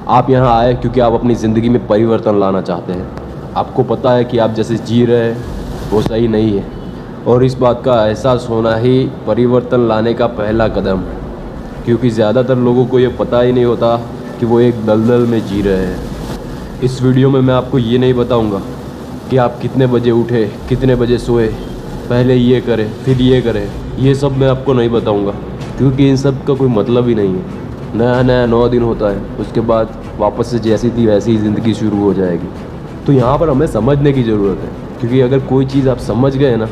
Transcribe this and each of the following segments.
आप यहाँ आए क्योंकि आप अपनी ज़िंदगी में परिवर्तन लाना चाहते हैं। आपको पता है कि आप जैसे जी रहे हैं वो सही नहीं है, और इस बात का एहसास होना ही परिवर्तन लाने का पहला कदम है। क्योंकि ज़्यादातर लोगों को ये पता ही नहीं होता कि वो एक दलदल में जी रहे हैं। इस वीडियो में मैं आपको ये नहीं बताऊंगा कि आप कितने बजे उठे, कितने बजे सोए, पहले ये करें फिर ये करें, ये सब मैं आपको नहीं बताऊंगा, क्योंकि इन सब का कोई मतलब ही नहीं है। नया नया 9 दिन होता है, उसके बाद वापस से जैसी थी वैसी ही ज़िंदगी शुरू हो जाएगी। तो यहाँ पर हमें समझने की ज़रूरत है, क्योंकि अगर कोई चीज़ आप समझ गए ना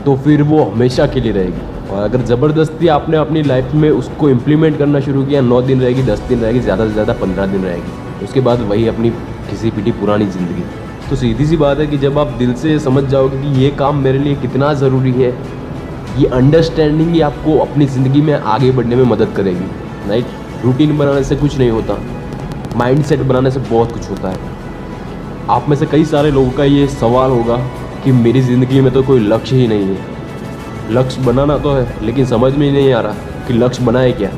तो फिर वो हमेशा के लिए रहेगी। और अगर ज़बरदस्ती आपने अपनी लाइफ में उसको इम्प्लीमेंट करना शुरू किया, 9 दिन रहेगी, 10 दिन रहेगी, ज़्यादा से ज़्यादा 15 दिन रहेगी, उसके बाद वही अपनी घिसी पिटी पुरानी ज़िंदगी। तो सीधी सी बात है कि जब आप दिल से समझ जाओगे कि ये काम मेरे लिए कितना ज़रूरी है, ये अंडरस्टैंडिंग ही आपको अपनी ज़िंदगी में आगे बढ़ने में मदद करेगी। राइट? रूटीन बनाने से कुछ नहीं होता, माइंडसेट बनाने से बहुत कुछ होता है। आप में से कई सारे लोगों का ये सवाल होगा कि मेरी ज़िंदगी में तो कोई लक्ष्य ही नहीं है। लक्ष्य बनाना तो है, लेकिन समझ में ही नहीं आ रहा कि लक्ष्य बनाए क्या।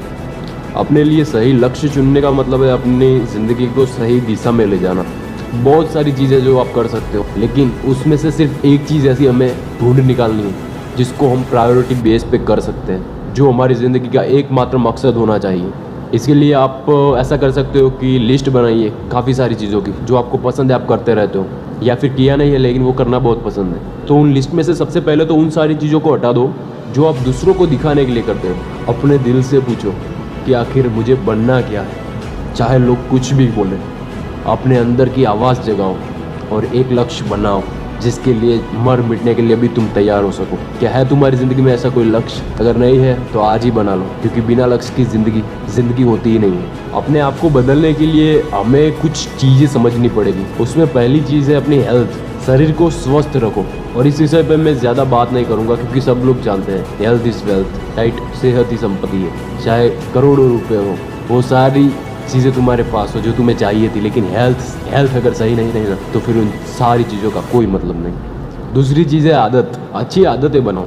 अपने लिए सही लक्ष्य चुनने का मतलब है अपनी ज़िंदगी को सही दिशा में ले जाना। बहुत सारी चीज़ें जो आप कर सकते हो, लेकिन उसमें से सिर्फ एक चीज़ ऐसी हमें ढूंढ निकालनी है जिसको हम प्रायोरिटी बेस पे कर सकते हैं, जो हमारी ज़िंदगी का एकमात्र मकसद होना चाहिए। इसके लिए आप ऐसा कर सकते हो कि लिस्ट बनाइए काफ़ी सारी चीज़ों की जो आपको पसंद है, आप करते रहते हो, या फिर किया नहीं है लेकिन वो करना बहुत पसंद है। तो उन लिस्ट में से सबसे पहले तो उन सारी चीज़ों को हटा दो जो आप दूसरों को दिखाने के लिए करते हो। अपने दिल से पूछो कि आखिर मुझे बनना क्या है, चाहे लोग कुछ भी बोलें। अपने अंदर की आवाज़ जगाओ और एक लक्ष्य बनाओ जिसके लिए मर मिटने के लिए भी तुम तैयार हो सको। क्या है तुम्हारी ज़िंदगी में ऐसा कोई लक्ष्य? अगर नहीं है तो आज ही बना लो, क्योंकि बिना लक्ष्य की ज़िंदगी होती ही नहीं है। अपने आप को बदलने के लिए हमें कुछ चीज़ें समझनी पड़ेगी। उसमें पहली चीज़ है अपनी हेल्थ। शरीर को स्वस्थ रखो, और इस विषय पर मैं ज़्यादा बात नहीं करूँगा क्योंकि सब लोग जानते हैं हेल्थ इज़ वेल्थ। राइट? सेहत ही संपत्ति है। चाहे करोड़ों रुपए हो, वो सारी चीज़ें तुम्हारे पास हो जो तुम्हें चाहिए थी, लेकिन हेल्थ अगर सही नहीं रही ना तो फिर उन सारी चीज़ों का कोई मतलब नहीं। दूसरी चीज़ है आदत। अच्छी आदतें बनाओ।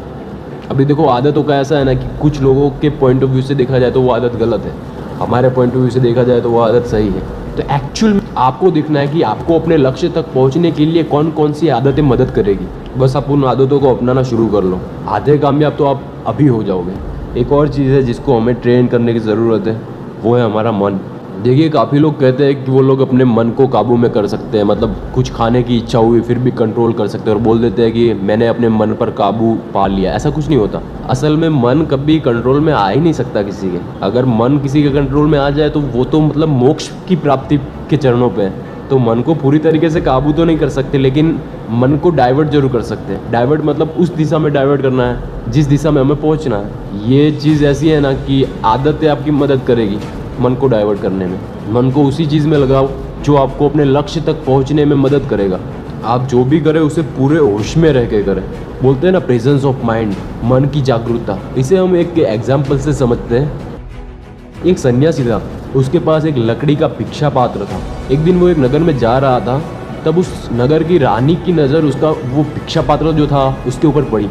अभी देखो, आदतों का ऐसा है ना कि कुछ लोगों के पॉइंट ऑफ व्यू से देखा जाए तो वो आदत गलत है, हमारे पॉइंट ऑफ व्यू से देखा जाए तो वो आदत सही है। तो एक्चुअल में आपको देखना है कि आपको अपने लक्ष्य तक पहुंचने के लिए कौन कौन सी आदतें मदद करेगी। बस आप उन आदतों को अपनाना शुरू कर लो, आधे कामयाब तो आप अभी हो जाओगे। एक और चीज़ है जिसको हमें ट्रेन करने की ज़रूरत है, वो है हमारा मन। देखिए, काफ़ी लोग कहते हैं कि वो लोग अपने मन को काबू में कर सकते हैं, मतलब कुछ खाने की इच्छा हुई फिर भी कंट्रोल कर सकते हैं, और बोल देते हैं कि मैंने अपने मन पर काबू पा लिया। ऐसा कुछ नहीं होता। असल में मन कभी कंट्रोल में आ ही नहीं सकता किसी के। अगर मन किसी के कंट्रोल में आ जाए तो वो तो मतलब मोक्ष की प्राप्ति के चरणों पे है। तो मन को पूरी तरीके से काबू तो नहीं कर सकते, लेकिन मन को डाइवर्ट जरूर कर सकते हैं। डाइवर्ट मतलब उस दिशा में डाइवर्ट करना है जिस दिशा में हमें पहुँचना है। ये चीज़ ऐसी है ना कि आदतें आपकी मदद करेगी मन को डाइवर्ट करने में। मन को उसी चीज़ में लगाओ जो आपको अपने लक्ष्य तक पहुंचने में मदद करेगा। आप जो भी करें उसे पूरे होश में रह के करें। बोलते हैं ना प्रेजेंस ऑफ माइंड, मन की जागरूकता। इसे हम एक एग्जाम्पल से समझते हैं। एक सन्यासी था, उसके पास एक लकड़ी का भिक्षा पात्र था। एक दिन वो एक नगर में जा रहा था, तब उस नगर की रानी की नज़र उसका वो भिक्षा पात्र जो था उसके ऊपर पड़ी।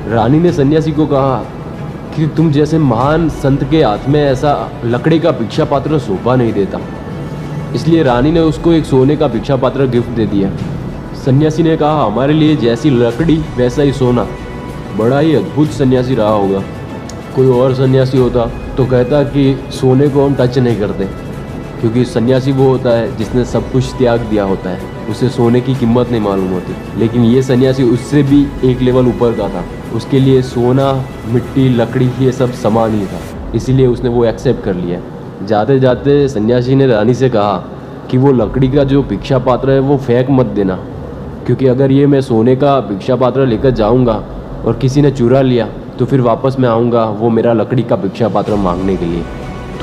रानी ने सन्यासी को कहा कि तुम जैसे महान संत के हाथ में ऐसा लकड़ी का भिक्षा पात्र शोभा नहीं देता। इसलिए रानी ने उसको एक सोने का भिक्षा पात्र गिफ्ट दे दिया। सन्यासी ने कहा, हमारे लिए जैसी लकड़ी वैसा ही सोना। बड़ा ही अद्भुत सन्यासी रहा होगा। कोई और सन्यासी होता तो कहता कि सोने को हम टच नहीं करते, क्योंकि सन्यासी वो होता है जिसने सब कुछ त्याग दिया होता है, उसे सोने की कीमत नहीं मालूम होती। लेकिन ये सन्यासी उससे भी एक लेवल ऊपर का था। उसके लिए सोना, मिट्टी, लकड़ी ये सब समान ही था, इसीलिए उसने वो एक्सेप्ट कर लिया। जाते जाते सन्यासी ने रानी से कहा कि वो लकड़ी का जो भिक्षा पात्र है वो फेंक मत देना, क्योंकि अगर ये मैं सोने का भिक्षा पात्र लेकर जाऊंगा और किसी ने चुरा लिया तो फिर वापस मैं आऊँगा वो मेरा लकड़ी का भिक्षा पात्र मांगने के लिए।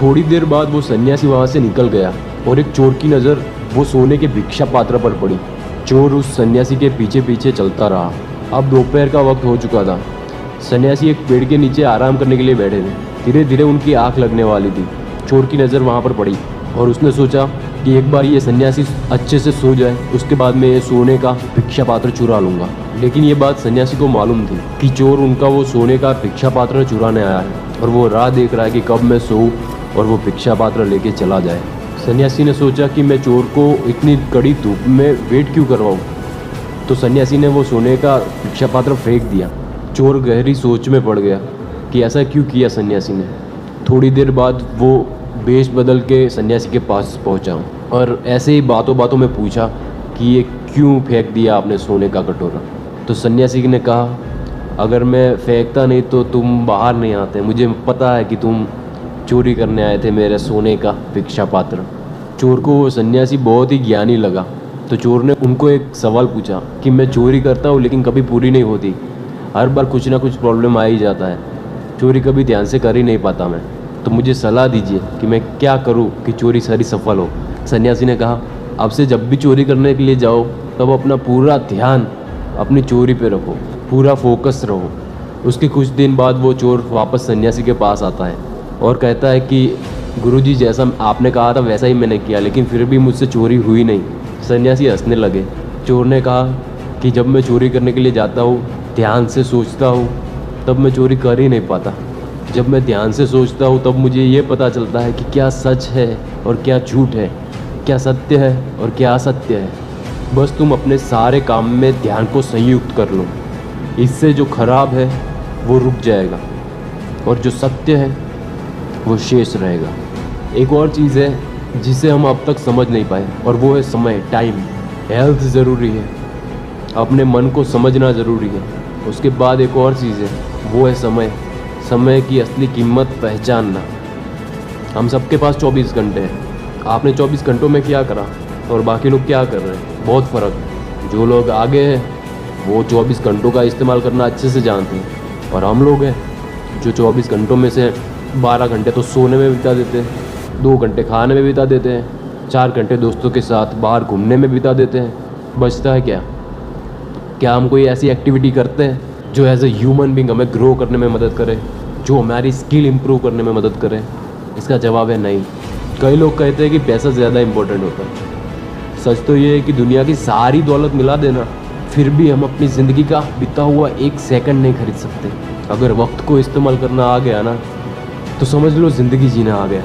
थोड़ी देर बाद वो सन्यासी वहाँ से निकल गया और एक चोर की नज़र वो सोने के भिक्षा पात्र पर पड़ी। चोर उस सन्यासी के पीछे पीछे चलता रहा। अब दोपहर का वक्त हो चुका था। सन्यासी एक पेड़ के नीचे आराम करने के लिए बैठे थे। धीरे धीरे उनकी आँख लगने वाली थी। चोर की नज़र वहाँ पर पड़ी और उसने सोचा कि एक बार ये सन्यासी अच्छे से सो जाए, उसके बाद मैं ये सोने का भिक्षा पात्र चुरा लूँगा। लेकिन ये बात सन्यासी को मालूम थी कि चोर उनका वो सोने का भिक्षा पात्र चुराने आया है, और वो राह देख रहा है कि कब मैं सोऊं और वो भिक्षा पात्र लेके चला जाए। सन्यासी ने सोचा कि मैं चोर को इतनी कड़ी धूप में वेट क्यों करवाऊँ। तो सन्यासी ने वो सोने का भिक्षा पात्र फेंक दिया। चोर गहरी सोच में पड़ गया कि ऐसा क्यों किया सन्यासी ने। थोड़ी देर बाद वो वेश बदल के सन्यासी के पास पहुंचा और ऐसे ही बातों बातों में पूछा कि ये क्यों फेंक दिया आपने सोने का कटोरा। तो सन्यासी ने कहा, अगर मैं फेंकता नहीं तो तुम बाहर नहीं आते। मुझे पता है कि तुम चोरी करने आए थे मेरे सोने का भिक्षा पात्र। चोर को वो सन्यासी बहुत ही ज्ञानी लगा। तो चोर ने उनको एक सवाल पूछा कि मैं चोरी करता हूँ लेकिन कभी पूरी नहीं होती, हर बार कुछ ना कुछ प्रॉब्लम आ ही जाता है, चोरी कभी ध्यान से कर ही नहीं पाता मैं, तो मुझे सलाह दीजिए कि मैं क्या करूँ कि चोरी सारी सफल हो। सन्यासी ने कहा, अब से जब भी चोरी करने के लिए जाओ तब अपना पूरा ध्यान अपनी चोरी पे रखो, पूरा फोकस रहो। उसके कुछ दिन बाद वो चोर वापस सन्यासी के पास आता है और कहता है कि गुरुजी जैसा आपने कहा था वैसा ही मैंने किया, लेकिन फिर भी मुझसे चोरी हुई नहीं। सन्यासी हंसने लगे। चोर ने कहा कि जब मैं चोरी करने के लिए जाता हूँ, ध्यान से सोचता हूँ, तब मैं चोरी कर ही नहीं पाता। जब मैं ध्यान से सोचता हूँ तब मुझे ये पता चलता है कि क्या सच है और क्या झूठ है, क्या सत्य है और क्या असत्य है। बस तुम अपने सारे काम में ध्यान को संयुक्त कर लो, इससे जो खराब है वो रुक जाएगा और जो सत्य है वो शेष रहेगा। एक और चीज़ है जिसे हम अब तक समझ नहीं पाए और वो है समय, टाइम। हेल्थ ज़रूरी है, अपने मन को समझना ज़रूरी है। उसके बाद एक और चीज़ है, वो है समय। समय की असली कीमत पहचानना। हम सबके पास 24 घंटे हैं। आपने 24 घंटों में क्या करा और बाकी लोग क्या कर रहे हैं, बहुत फ़र्क है। जो लोग आगे हैं वो 24 घंटों का इस्तेमाल करना अच्छे से जानते हैं और हम लोग हैं जो 24 घंटों में से 12 घंटे तो सोने में बिता देते हैं, 2 घंटे खाने में बिता देते हैं, 4 घंटे दोस्तों के साथ बाहर घूमने में बिता देते हैं। बचता है क्या? क्या हम कोई ऐसी एक्टिविटी करते हैं जो एज ए ह्यूमन बींग हमें ग्रो करने में मदद करे, जो हमारी स्किल इम्प्रूव करने में मदद करे? इसका जवाब है नहीं। कई लोग कहते हैं कि पैसा ज़्यादा इम्पोर्टेंट होता है। सच तो ये है कि दुनिया की सारी दौलत मिला देना, फिर भी हम अपनी ज़िंदगी का बीता हुआ 1 सेकंड नहीं खरीद सकते। अगर वक्त को इस्तेमाल करना आ गया ना, तो समझ लो ज़िंदगी जीना आ गया।